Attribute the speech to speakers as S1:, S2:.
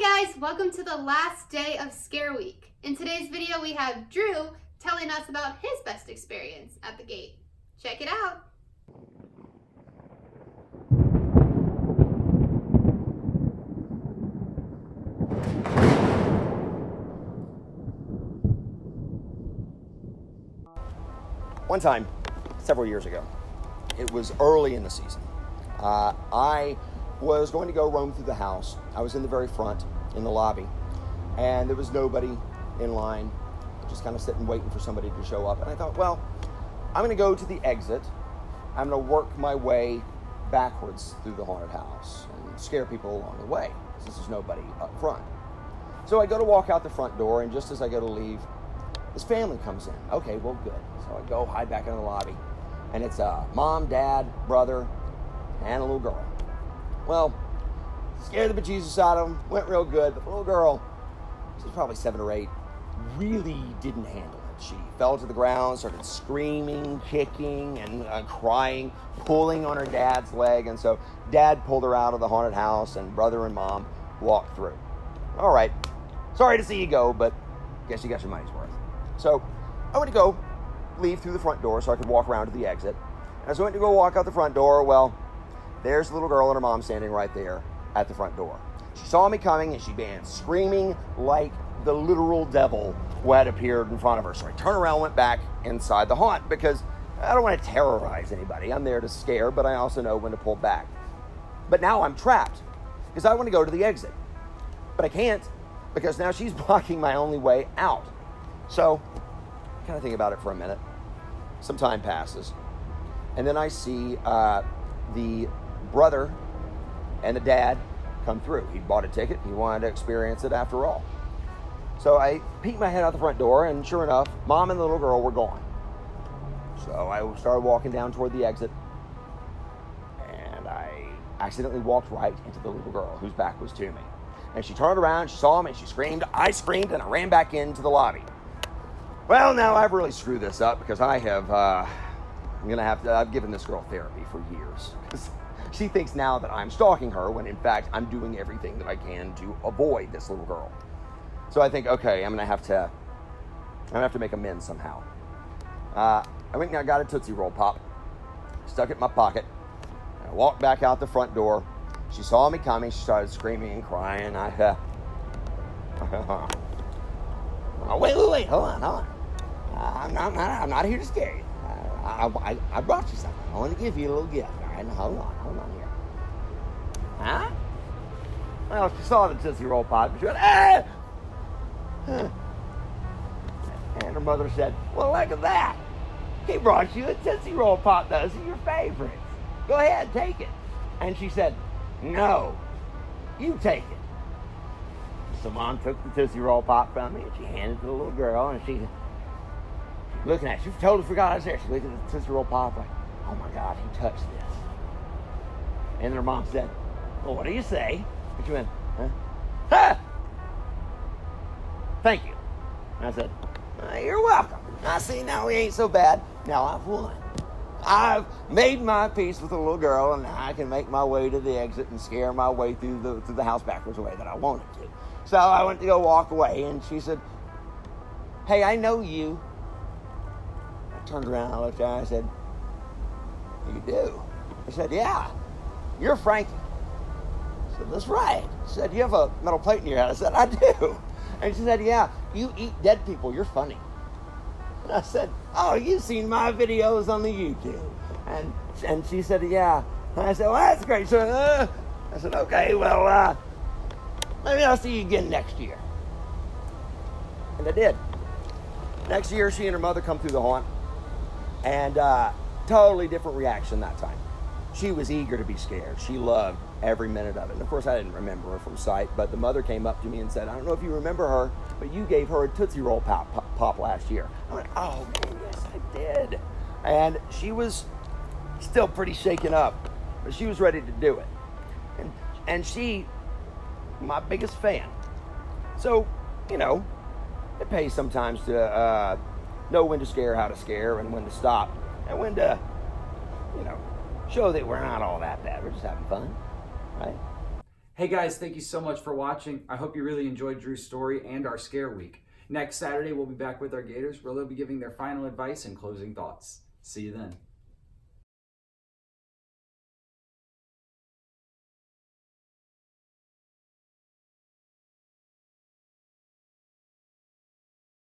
S1: Hi guys, welcome to the last day of Scare Week. In today's video we have Drew telling us about his best experience at the gate. Check it out.
S2: One time, several years ago, it was early in the season. I was going to go roam through the house. I was in the very front, in the lobby, and there was nobody in line, just kind of sitting waiting for somebody to show up. And I thought, well, I'm going to go to the exit. I'm going to work my way backwards through the haunted house and scare people along the way, since there's nobody up front. So I go to walk out the front door, and just as I go to leave, this family comes in. Okay, well, good. So I go hide back in the lobby, and it's mom, dad, brother, and a little girl. Well, scared the bejesus out of them, went real good, but the little girl, she's probably 7 or 8, really didn't handle it. She fell to the ground, started screaming, kicking, and crying, pulling on her dad's leg, and so dad pulled her out of the haunted house, and brother and mom walked through. All right, sorry to see you go, but guess you got your money's worth. So I went to go leave through the front door so I could walk around to the exit. And as I went to go walk out the front door, well, there's the little girl and her mom standing right there at the front door. She saw me coming and she began screaming like the literal devil who had appeared in front of her. So I turned around and went back inside the haunt because I don't want to terrorize anybody. I'm there to scare, but I also know when to pull back. But now I'm trapped because I want to go to the exit. But I can't because now she's blocking my only way out. So I kind of think about it for a minute. Some time passes. And then I see the brother and the dad come through. He bought a ticket. He wanted to experience it after all. So I peeked my head out the front door, and sure enough, mom and the little girl were gone. So I started walking down toward the exit, and I accidentally walked right into the little girl whose back was to me. And she turned around, she saw me, and she screamed. I screamed, and I ran back into the lobby. Well, now I've really screwed this up because I've given this girl therapy for years. She thinks now that I'm stalking her when in fact I'm doing everything that I can to avoid this little girl. So I think, okay, I'm gonna have to make amends somehow. I went and I got a Tootsie Roll Pop, stuck it in my pocket, and I walked back out the front door. She saw me coming, she started screaming and crying. Wait, hold on. I'm not here to scare you. I brought you something. I want to give you a little gift. All right, now hold on here. Huh? Well, she saw the Tootsie Roll Pop, and she went, ah! And her mother said, well, look at that. He brought you a Tootsie Roll Pop. Those are your favorites. Go ahead, take it. And she said, no, you take it. So mom took the Tootsie Roll Pop from me, and she handed it to the little girl, and she looking at it. She totally forgot I was there. She looked at the Tootsie Roll Pop like, oh my God, he touched this. And her mom said, well, what do you say? And she went, huh? Ha! Thank you. And I said, you're welcome. I see, now we ain't so bad. Now I've won. I've made my peace with the little girl, and now I can make my way to the exit and scare my way through the house backwards the way that I wanted to. So I went to go walk away, and she said, hey, I know you. I turned around, I looked at her, and I said, you do? I said, yeah, you're Frankie. I said, that's right. She said, you have a metal plate in your head. I said, I do. And she said, yeah, you eat dead people. You're funny. And I said, oh, you've seen my videos on the YouTube. And she said, yeah. And I said, well, that's great. So I said, okay, well, maybe I'll see you again next year. And I did. Next year, she and her mother come through the haunt. And totally different reaction that time. She was eager to be scared. She loved every minute of it. And of course, I didn't remember her from sight, but the mother came up to me and said, I don't know if you remember her, but you gave her a Tootsie Roll Pop last year. I went, oh, man, yes, I did. And she was still pretty shaken up, but she was ready to do it. And she, my biggest fan. So, you know, it pays sometimes to know when to scare, how to scare, and when to stop, and when to, you know, show that we're not all that bad. We're just having fun, right?
S3: Hey guys, thank you so much for watching. I hope you really enjoyed Drew's story and our scare week. Next Saturday, we'll be back with our Gators where they'll be giving their final advice and closing thoughts. See you then.